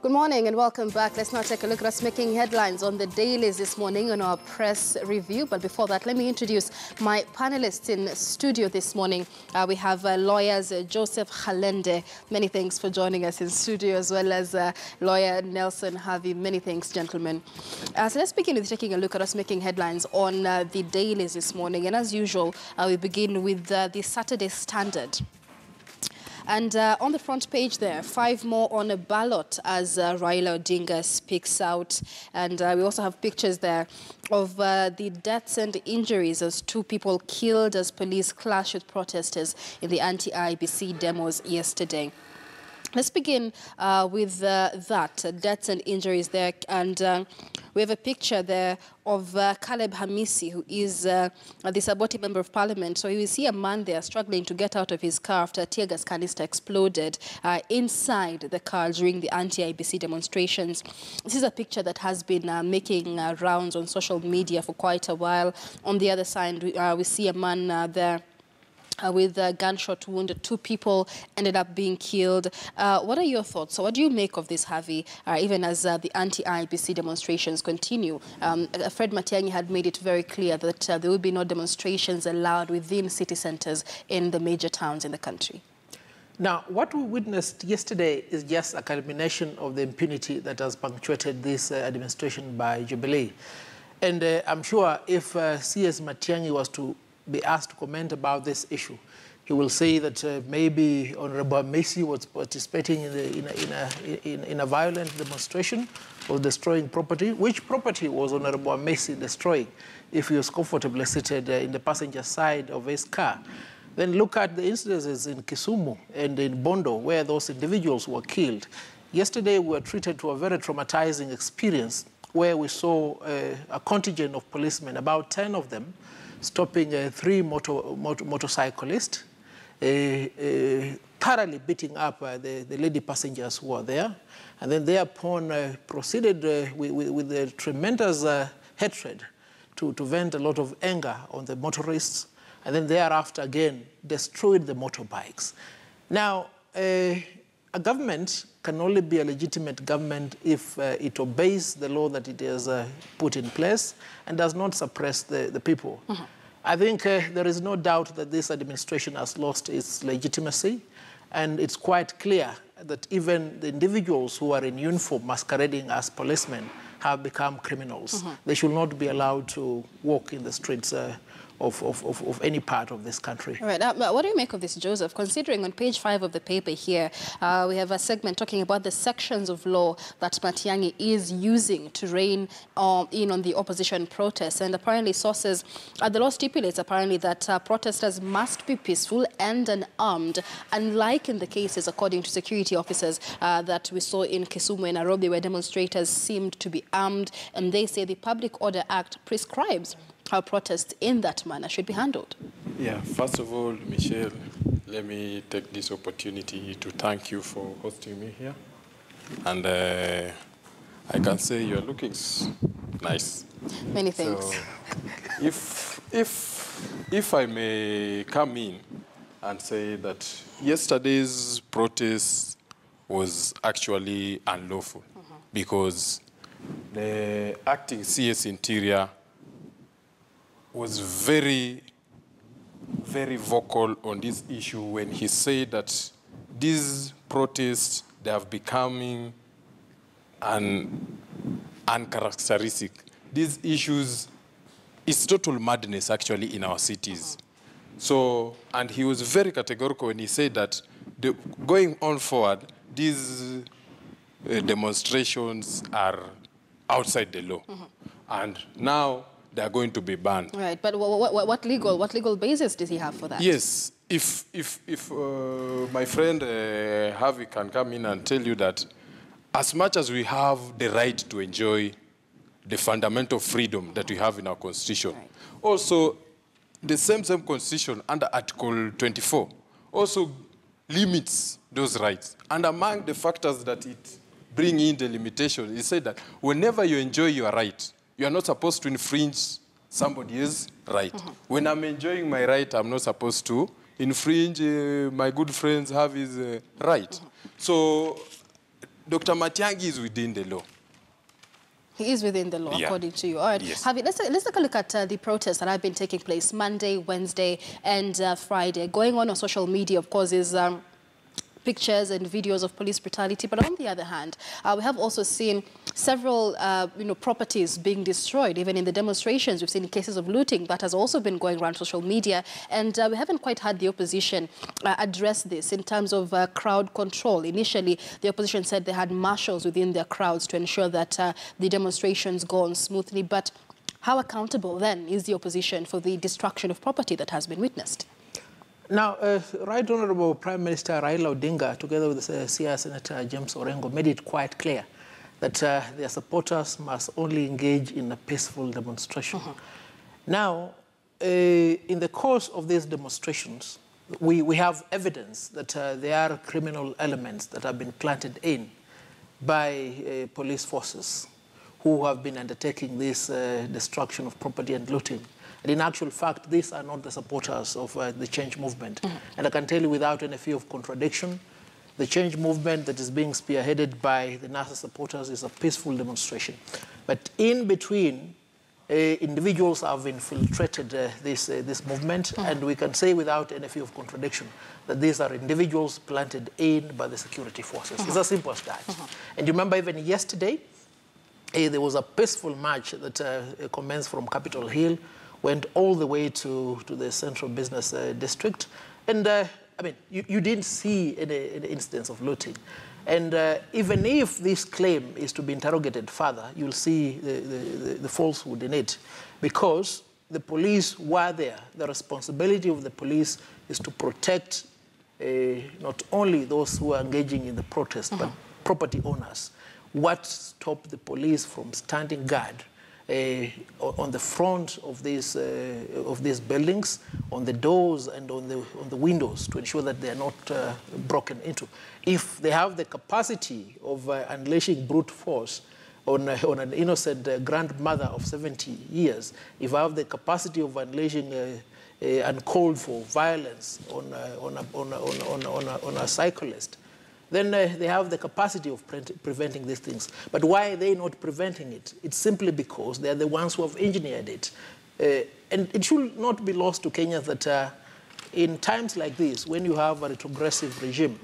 Good morning and welcome back. Let's now take a look at us making headlines on the dailies this morning on our press review. But before that, let me introduce my panelists in studio this morning. We have lawyers Joseph Halende. Many thanks for joining us in studio, as well as lawyer Nelson Harvey. Many thanks, gentlemen. So let's begin with taking a look at us making headlines on the dailies this morning. And as usual, we begin with the Saturday Standard. And on the front page there, 5 more on a ballot as Raila Odinga speaks out. And we also have pictures there of the deaths and injuries as 2 people killed as police clash with protesters in the Anti-IEBC Demos yesterday. Let's begin with that, deaths and injuries there. And we have a picture there of Caleb Hamisi, who is the Saboti Member of Parliament. So you will see a man there struggling to get out of his car after a tear gas canister exploded inside the car during the anti-IEBC demonstrations. This is a picture that has been making rounds on social media for quite a while. On the other side, we see a man there with a gunshot wound. 2 people ended up being killed. What are your thoughts? So what do you make of this, Harvey, even as the anti-IEBC demonstrations continue? Fred Matiang'i had made it very clear that there will be no demonstrations allowed within city centres in the major towns in the country. Now, what we witnessed yesterday is just a culmination of the impunity that has punctuated this administration by Jubilee. And I'm sure if CS Matiang'i was to be asked to comment about this issue, he will say that maybe Honorable Messi was participating in a violent demonstration or destroying property. Which property was Honorable Messi destroying if he was comfortably seated in the passenger side of his car? Then look at the incidences in Kisumu and in Bondo, where those individuals were killed. Yesterday, we were treated to a very traumatizing experience where we saw a contingent of policemen, about 10 of them, stopping 3 motorcyclists, thoroughly beating up the lady passengers who were there, and then thereupon proceeded with a tremendous hatred to vent a lot of anger on the motorists, and then thereafter again destroyed the motorbikes. Now, a government can only be a legitimate government if it obeys the law that it has put in place and does not suppress the people. Mm-hmm. I think there is no doubt that this administration has lost its legitimacy, and it's quite clear that even the individuals who are in uniform masquerading as policemen have become criminals. Mm-hmm. They should not be allowed to walk in the streets of any part of this country. All right. What do you make of this, Joseph? Considering on page 5 of the paper here, we have a segment talking about the sections of law that Matiang'i is using to rein in on the opposition protests. And apparently sources, the law stipulates apparently that protesters must be peaceful and unarmed, unlike in the cases, according to security officers, that we saw in Kisumu and Nairobi, where demonstrators seemed to be armed. And they say the Public Order Act prescribes how protests in that manner should be handled. Yeah, first of all, Michelle, let me take this opportunity to thank you for hosting me here. And I can say you're looking nice. Many thanks. So if I may come in and say that yesterday's protest was actually unlawful, because the acting CS Interior was very, very vocal on this issue when he said that these protests, they have becoming uncharacteristic. These issues, it's total madness actually in our cities. So, and he was very categorical when he said that going on forward, these demonstrations are outside the law. And now they are going to be banned. Right, but what legal basis does he have for that? Yes, if my friend Harvey can come in and tell you that as much as we have the right to enjoy the fundamental freedom that we have in our Constitution, right, also the same Constitution under Article 24 also limits those rights. And among the factors that it brings in the limitation, it said that whenever you enjoy your right, you are not supposed to infringe somebody else's right. When I'm enjoying my right, I'm not supposed to infringe my good friends have his right. So Dr. Matiang'i is within the law. He is within the law, according to you. All right. Yes. Let's take a look at the protests that have been taking place Monday, Wednesday, and Friday. Going on social media, of course, is pictures and videos of police brutality. But on the other hand, we have also seen several, properties being destroyed. Even in the demonstrations, we've seen cases of looting that has also been going around social media. And we haven't quite had the opposition address this in terms of crowd control. Initially, the opposition said they had marshals within their crowds to ensure that the demonstrations go on smoothly. But how accountable then is the opposition for the destruction of property that has been witnessed? Now, Right Honorable Prime Minister Raila Odinga, together with CR Senator James Orengo, made it quite clear that their supporters must only engage in a peaceful demonstration. Now, in the course of these demonstrations, we have evidence that there are criminal elements that have been planted in by police forces who have been undertaking this destruction of property and looting. And in actual fact, these are not the supporters of the change movement. And I can tell you without any fear of contradiction, the change movement that is being spearheaded by the NASA supporters is a peaceful demonstration. But in between, individuals have infiltrated this movement, and we can say without any fear of contradiction that these are individuals planted in by the security forces. It's as simple as that. And you remember even yesterday, there was a peaceful march that commenced from Capitol Hill, went all the way to the Central Business District. And I mean, you didn't see any instance of looting. And even if this claim is to be interrogated further, you'll see the falsehood in it, because the police were there. The responsibility of the police is to protect not only those who are engaging in the protest, but property owners. What stopped the police from standing guard on the front of these buildings, on the doors and on the windows, to ensure that they are not broken into? If they have the capacity of unleashing brute force on an innocent grandmother of 70 years, if I have the capacity of unleashing uncalled for violence on a cyclist, then they have the capacity of preventing these things. But why are they not preventing it? It's simply because they're the ones who have engineered it. And it should not be lost to Kenyans that in times like this, when you have a retrogressive regime,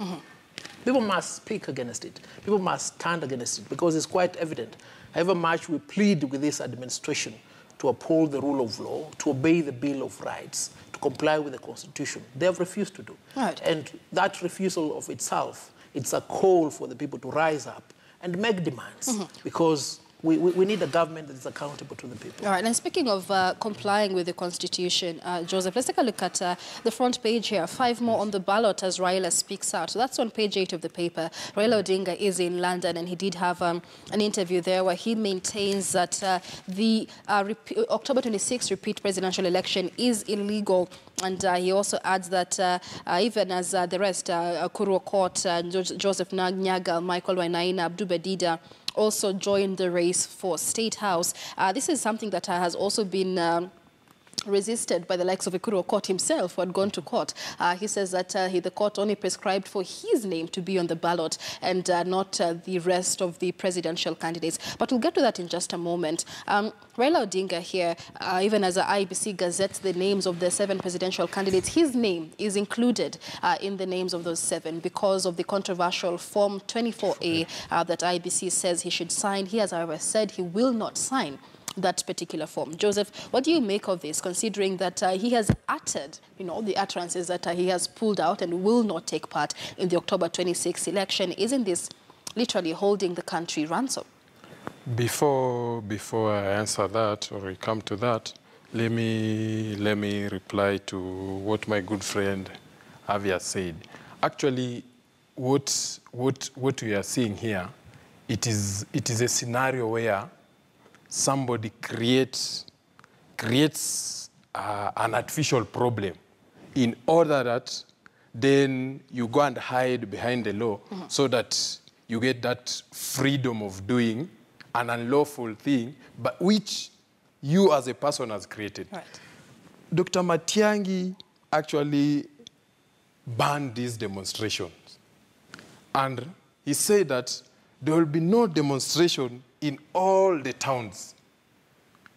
people must speak against it. People must stand against it, because it's quite evident. However much we plead with this administration to uphold the rule of law, to obey the Bill of Rights, to comply with the Constitution, they have refused to do. Right. And that refusal of itself, it's a call for the people to rise up and make demands, because we need a government that is accountable to the people. All right, and speaking of complying with the Constitution, Joseph, let's take a look at the front page here. 5 more on the ballot as Raila speaks out. So that's on page 8 of the paper. Raila Odinga is in London, and he did have an interview there where he maintains that the October 26th repeat presidential election is illegal. And he also adds that even as the rest, Kuru Okot, Joseph Nyaga, Michael Wainaina, Abdu Bedida, also joined the race for State House. This is something that has also been resisted by the likes of Ekuru Okot himself, who had gone to court. He says that the court only prescribed for his name to be on the ballot and not the rest of the presidential candidates. But we'll get to that in just a moment. Raila Odinga here, even as the IEBC gazettes the names of the 7 presidential candidates, his name is included in the names of those 7 because of the controversial Form 24A that IEBC says he should sign. He has, however, said he will not sign that particular form. Joseph, what do you make of this, considering that he has uttered, the utterances that he has pulled out and will not take part in the October 26th election? Isn't this literally holding the country ransom? Before I answer that, or we come to that, let me reply to what my good friend Avia said. Actually, what we are seeing here, it is a scenario where somebody creates an artificial problem in order that then you go and hide behind the law so that you get that freedom of doing an unlawful thing, but which you as a person has created. Right. Dr. Matiang'i actually banned these demonstrations. And he said that there will be no demonstration in all the towns.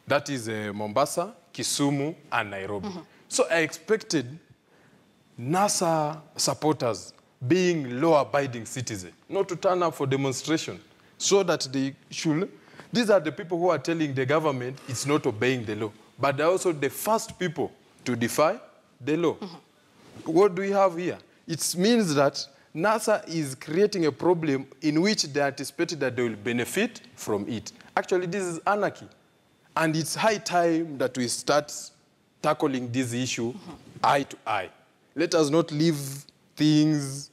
That is Mombasa, Kisumu, and Nairobi. So I expected NASA supporters, being law-abiding citizens, not to turn up for demonstration, so that they should. These are the people who are telling the government it's not obeying the law, but they're also the first people to defy the law. What do we have here? It means that NASA is creating a problem in which they anticipated that they will benefit from it. Actually, this is anarchy. And it's high time that we start tackling this issue eye to eye. Let us not leave things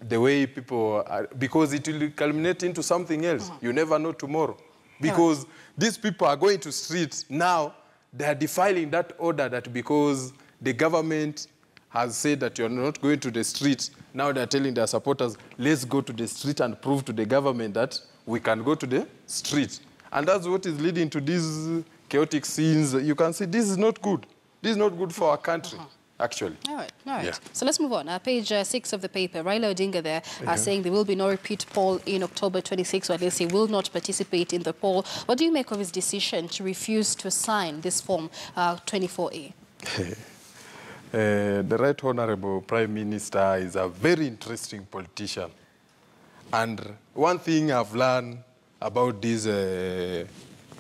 the way people are, because it will culminate into something else. You never know tomorrow. Because these people are going to streets now, they are defiling that order that because the government has said that you're not going to the street, now they're telling their supporters, let's go to the street and prove to the government that we can go to the street. And that's what is leading to these chaotic scenes. You can see this is not good. This is not good for our country, actually. All right, all right. Yeah. So let's move on. Page 6 of the paper, Raila Odinga there saying there will be no repeat poll in October 26, or at least he will not participate in the poll. What do you make of his decision to refuse to sign this form 24A? The Right Honorable Prime Minister is a very interesting politician. And one thing I've learned about this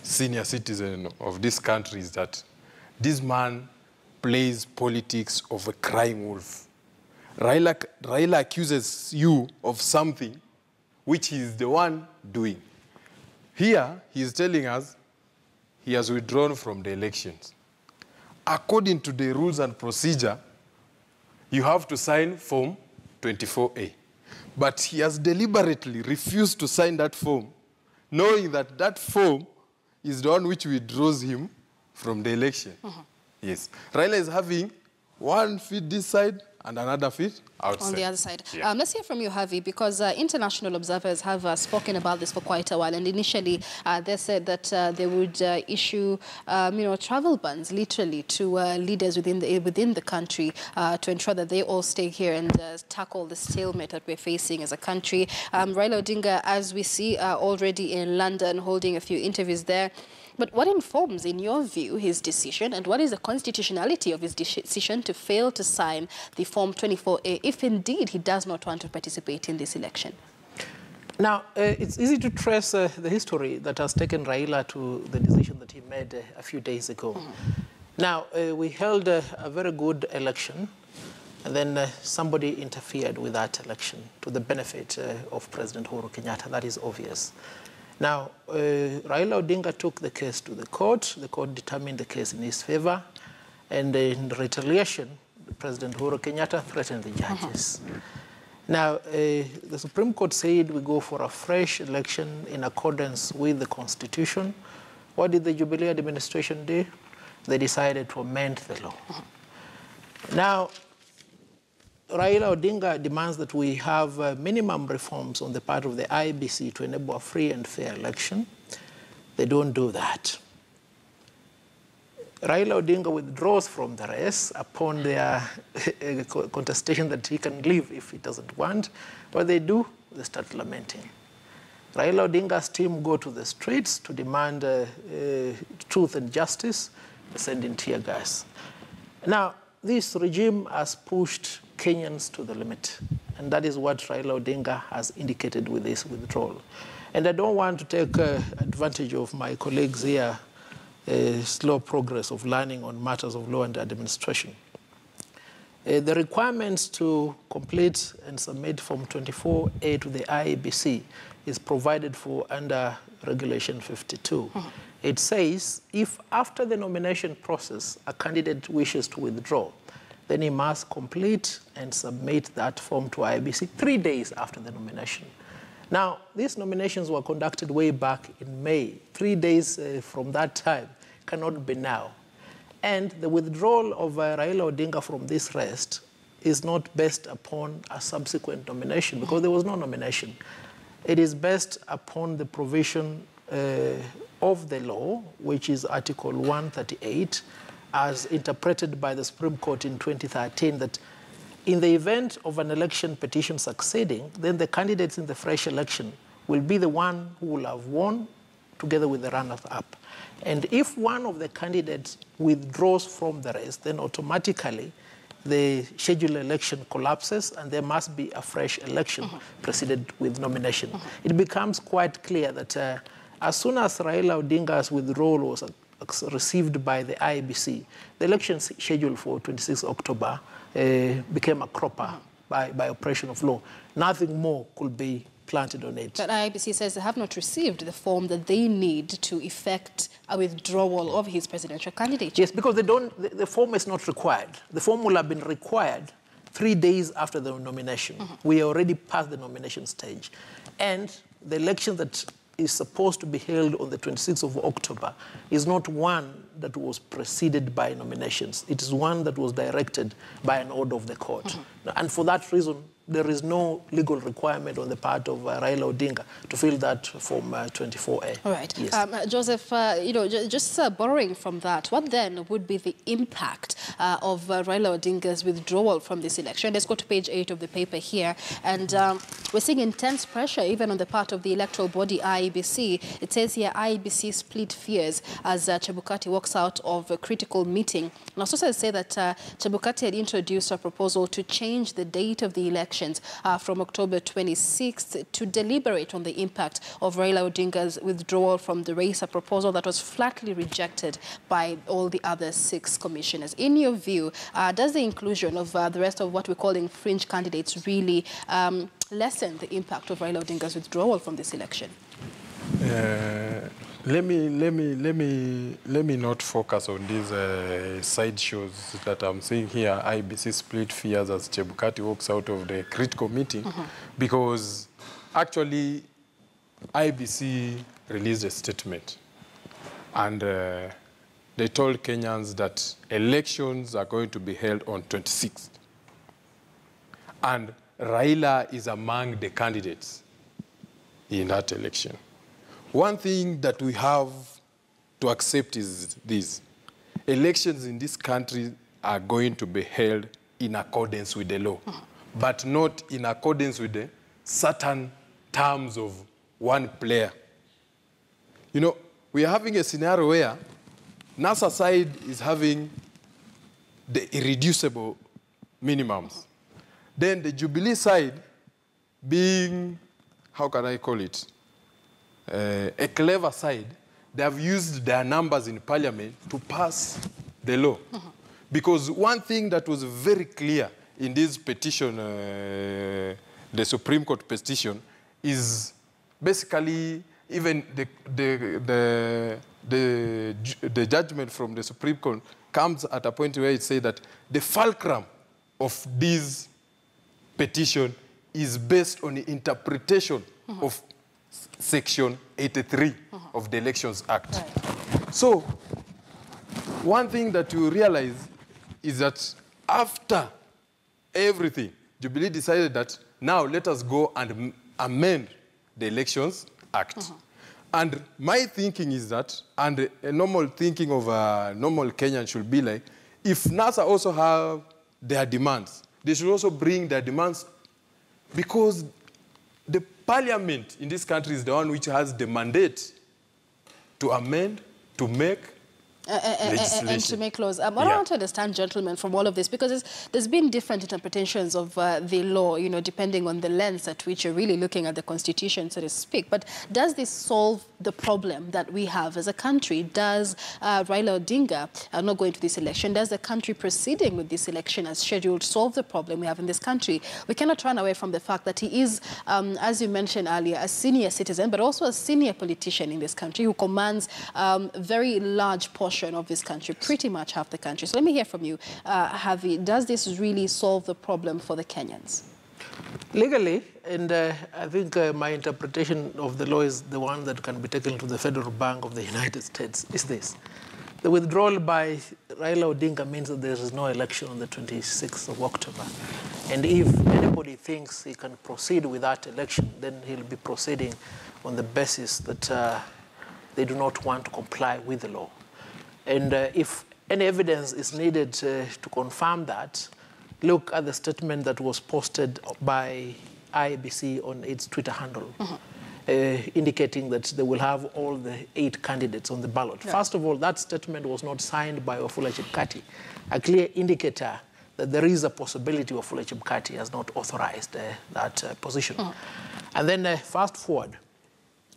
senior citizen of this country is that this man plays politics of a crying wolf. Raila accuses you of something which he is the one doing. Here, he is telling us he has withdrawn from the elections. According to the rules and procedure, you have to sign Form 24A. But he has deliberately refused to sign that form, knowing that that form is the one which withdraws him from the election. Yes. Raila is having 1 feet this side and another feet outside. On the other side. Yeah. Let's hear from you, Harvey, because international observers have spoken about this for quite a while. And initially, they said that they would issue, travel bans, literally, to leaders within the country to ensure that they all stay here and tackle the stalemate that we're facing as a country. Raila Odinga, as we see, already in London, holding a few interviews there. But what informs, in your view, his decision, and what is the constitutionality of his decision to fail to sign the Form 24A, if indeed he does not want to participate in this election? Now, it's easy to trace the history that has taken Raila to the decision that he made a few days ago. Now, we held a very good election, and then somebody interfered with that election to the benefit of President Uhuru Kenyatta. That is obvious. Now, Raila Odinga took the case to the court. The court determined the case in his favor. And in retaliation, President Uhuru Kenyatta threatened the judges. Now, the Supreme Court said we go for a fresh election in accordance with the Constitution. What did the Jubilee administration do? They decided to amend the law. Now, Raila Odinga demands that we have minimum reforms on the part of the IEBC to enable a free and fair election. They don't do that. Raila Odinga withdraws from the race upon their contestation that he can leave if he doesn't want. What they do, they start lamenting. Raila Odinga's team go to the streets to demand truth and justice, sending tear gas. Now, this regime has pushed Kenyans to the limit. And that is what Raila Odinga has indicated with this withdrawal. And I don't want to take advantage of my colleagues here, slow progress of learning on matters of law and administration. The requirements to complete and submit Form 24A to the IEBC is provided for under Regulation 52. It says if after the nomination process a candidate wishes to withdraw, then he must complete and submit that form to IEBC 3 days after the nomination. Now, these nominations were conducted way back in May. 3 days from that time cannot be now. And the withdrawal of Raila Odinga from this race is not based upon a subsequent nomination because there was no nomination. It is based upon the provision of the law, which is Article 138, as interpreted by the Supreme Court in 2013, that in the event of an election petition succeeding, then the candidates in the fresh election will be the one who will have won together with the runners-up. And if one of the candidates withdraws from the race, then automatically the scheduled election collapses and there must be a fresh election preceded with nomination. It becomes quite clear that as soon as Raila Odinga's withdrawal was received by the IEBC, the election schedule for 26 October became a cropper by operation of law. Nothing more could be planted on it. But IEBC says they have not received the form that they need to effect a withdrawal of his presidential candidate. Yes, because they don't, the form is not required. The form will have been required 3 days after the nomination. We are already past the nomination stage. And the election that is supposed to be held on the 26th of October is not one that was preceded by nominations. It is one that was directed by an order of the court. And for that reason, there is no legal requirement on the part of Raila Odinga to fill that Form 24A. All right. Yes. Joseph, just borrowing from that, what then would be the impact of Raila Odinga's withdrawal from this election? Let's go to page 8 of the paper here. And we're seeing intense pressure even on the part of the electoral body, IEBC. It says here, IEBC split fears as Chebukati walks out of a critical meeting. And also say that Chebukati had introduced a proposal to change the date of the election from October 26th to deliberate on the impact of Raila Odinga's withdrawal from the race, a proposal that was flatly rejected by all the other 6 commissioners. In your view, does the inclusion of the rest of what we're calling fringe candidates really lessen the impact of Raila Odinga's withdrawal from this election? Let me not focus on these sideshows that I'm seeing here. IEBC split fears as Chebukati walks out of the critical meeting, because actually IEBC released a statement and they told Kenyans that elections are going to be held on 26th. And Raila is among the candidates in that election. One thing that we have to accept is this. Elections in this country are going to be held in accordance with the law, but not in accordance with the certain terms of one player. You know, we are having a scenario where NASA side is having the irreducible minimums. Then the Jubilee side being, how can I call it? A clever side, they have used their numbers in parliament to pass the law. Because one thing that was very clear in this petition, the Supreme Court petition, is basically even the judgment from the Supreme Court comes at a point where it says that the fulcrum of this petition is based on the interpretation of Section 83 of the Elections Act. Right. So, one thing that you realize is that after everything, Jubilee decided that now let us go and amend the Elections Act. And my thinking is that, and a normal thinking of a normal Kenyan should be like, if NASA also have their demands, they should also bring their demands, because the parliament in this country is the one which has the mandate to amend, to make legislation. And to make laws. I want to understand, gentlemen, from all of this, because there's been different interpretations of the law, you know, depending on the lens at which you're really looking at the Constitution, so to speak. But does this solve the problem that we have as a country? Does Raila Odinga not going to this election? Does the country proceeding with this election as scheduled solve the problem we have in this country? We cannot run away from the fact that he is, as you mentioned earlier, a senior citizen, but also a senior politician in this country who commands very large portion of this country, pretty much half the country. So let me hear from you, Javi. Does this really solve the problem for the Kenyans? Legally, and I think my interpretation of the law is the one that can be taken to the Federal Bank of the United States, is this. The withdrawal by Raila Odinga means that there is no election on the 26th of October. And if anybody thinks he can proceed with that election, then he'll be proceeding on the basis that they do not want to comply with the law. And if any evidence is needed to confirm that, look at the statement that was posted by IEBC on its Twitter handle. indicating that they will have all the 8 candidates on the ballot. Yeah. First of all, that statement was not signed by Wafula Chebukati, a clear indicator that there is a possibility Wafula Chebukati has not authorized that position. And then fast forward,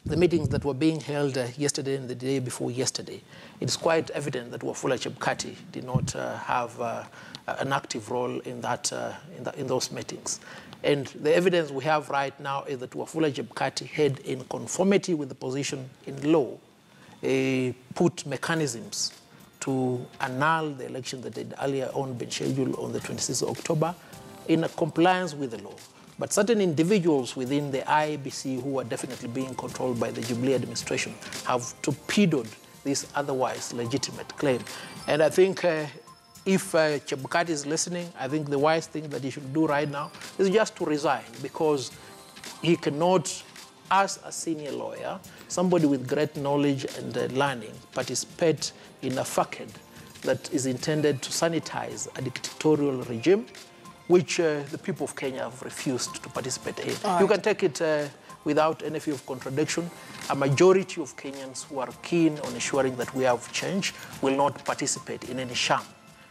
the meetings that were being held yesterday and the day before yesterday, it's quite evident that Wafula Chebukati did not have an active role in that in those meetings. And the evidence we have right now is that Wafula Chebukati had, in conformity with the position in law, put mechanisms to annul the election that had earlier on been scheduled on the 26th of October in compliance with the law. But certain individuals within the IEBC who are definitely being controlled by the Jubilee administration have torpedoed this otherwise legitimate claim. And I think if Chebukati is listening, I think the wise thing that he should do right now is just to resign, because he cannot, as a senior lawyer, somebody with great knowledge and learning, participate in a facade that is intended to sanitize a dictatorial regime, which the people of Kenya have refused to participate in. Right. You can take it without any fear of contradiction. A majority of Kenyans who are keen on ensuring that we have change will not participate in any sham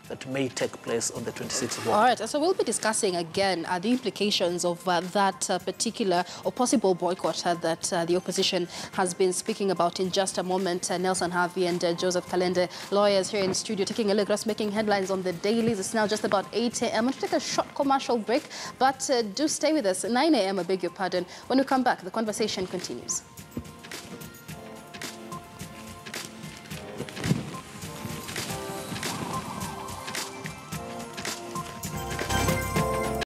that may take place on the 26th of October. All right, so we'll be discussing again the implications of that particular or possible boycott that the opposition has been speaking about in just a moment. Nelson Harvey and Joseph Kalende, lawyers here in the studio, taking a look at making headlines on the dailies. It's now just about 8 a.m. I'm going to take a short commercial break, but do stay with us. 9 a.m., I beg your pardon. When we come back, the conversation continues.